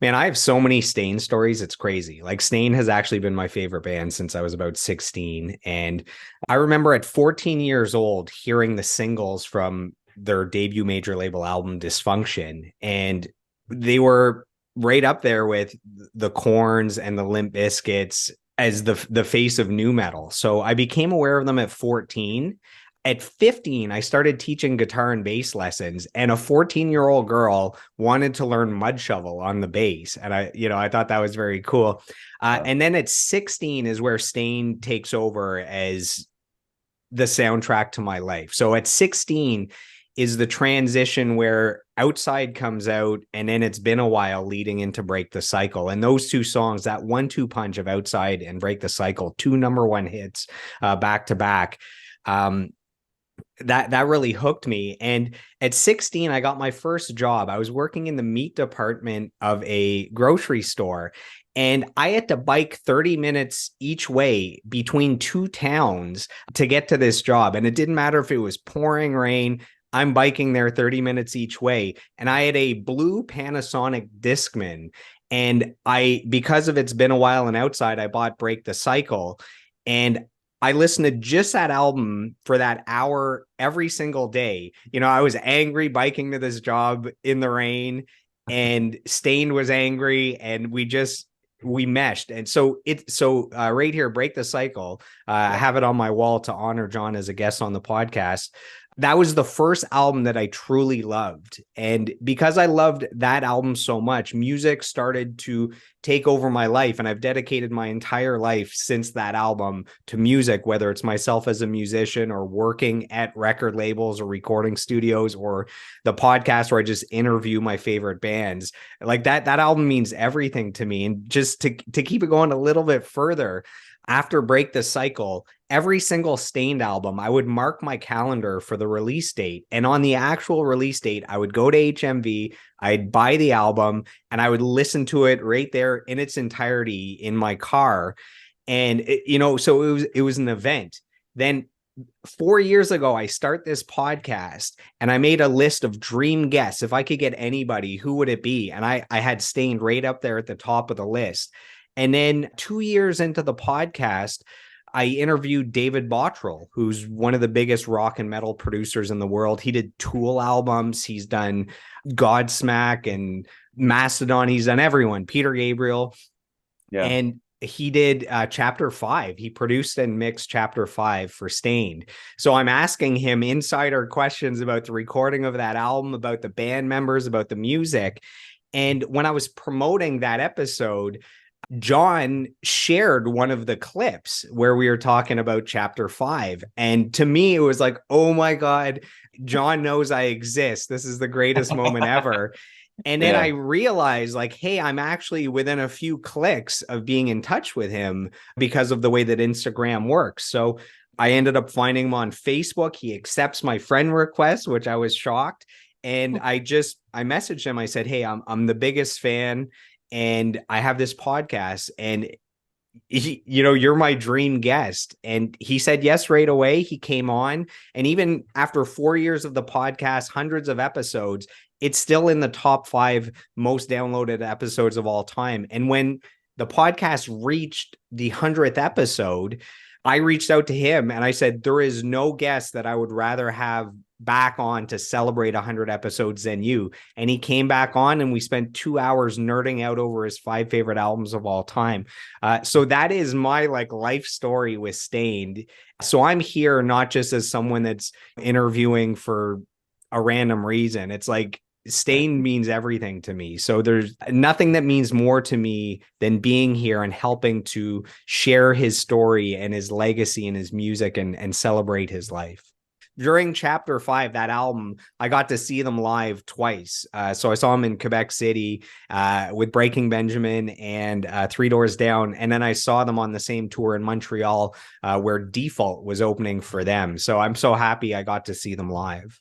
Man, I have so many Stain stories. It's crazy. Like Stain has actually been my favorite band since I was about 16. And I remember at 14 years old hearing the singles from their debut major label album, Dysfunction. And they were right up there with the Corns and the Limp Bizkits as the face of nu metal. So I became aware of them at 14. At 15, I started teaching guitar and bass lessons, and a 14-year-old girl wanted to learn mud shovel on the bass. And I thought that was very cool. Wow. And then at 16 is where Stain takes over as the soundtrack to my life. So at 16 is the transition where Outside comes out, and then it's been a while leading into Break the Cycle. And those two songs, that 1-2 punch of Outside and Break the Cycle, two number one hits back to back. That really hooked me. And at 16, I got my first job. I was working in the meat department of a grocery store, and I had to bike 30 minutes each way between two towns to get to this job. And it didn't matter if it was pouring rain. I'm biking there 30 minutes each way. And I had a blue Panasonic Discman. And because of It's Been a While and Outside, I bought Break the Cycle. And I listened to just that album for that hour every single day. I was angry biking to this job in the rain, and Stained was angry, and we meshed. And so right here, Break the Cycle. I Yeah. have it on my wall to honor John as a guest on the podcast. That was the first album that I truly loved. And because I loved that album so much, music started to take over my life. And I've dedicated my entire life since that album to music, whether it's myself as a musician or working at record labels or recording studios or the podcast where I just interview my favorite bands. Like that album means everything to me. And just to keep it going a little bit further, after Break the Cycle, every single Stained album, I would mark my calendar for the release date. And on the actual release date, I would go to HMV, I'd buy the album, and I would listen to it right there in its entirety in my car. And so it was an event. Then 4 years ago, I start this podcast, and I made a list of dream guests. If I could get anybody, who would it be? And I had Stained right up there at the top of the list. And then 2 years into the podcast, I interviewed David Bottrell, who's one of the biggest rock and metal producers in the world. He did Tool albums. He's done Godsmack and Mastodon. He's done everyone, Peter Gabriel. Yeah. And he did chapter 5. He produced and mixed chapter 5 for Stained. So I'm asking him insider questions about the recording of that album, about the band members, about the music. And when I was promoting that episode, John shared one of the clips where we were talking about chapter 5. And to me, it was like, oh my God, John knows I exist. This is the greatest moment ever. And then I Yeah. realized, like, hey, I'm actually within a few clicks of being in touch with him because of the way that Instagram works. So I ended up finding him on Facebook. He accepts my friend request, which I was shocked. And I messaged him. I said, hey, I'm the biggest fan, and I have this podcast, and you're my dream guest. And he said yes right away. He came on, and even after 4 years of the podcast, hundreds of episodes, it's still in the top 5 most downloaded episodes of all time. And when the podcast reached the 100th episode, I reached out to him and I said, there is no guest that I would rather have back on to celebrate 100 episodes than you. And he came back on, and we spent 2 hours nerding out over his 5 favorite albums of all time. So that is my life story with Stained. So I'm here not just as someone that's interviewing for a random reason. It's like Stained means everything to me. So there's nothing that means more to me than being here and helping to share his story and his legacy and his music, and celebrate his life. During chapter 5, that album, I got to see them live twice. So I saw them in Quebec City with Breaking Benjamin and Three Doors Down. And then I saw them on the same tour in Montreal where Default was opening for them. So I'm so happy I got to see them live.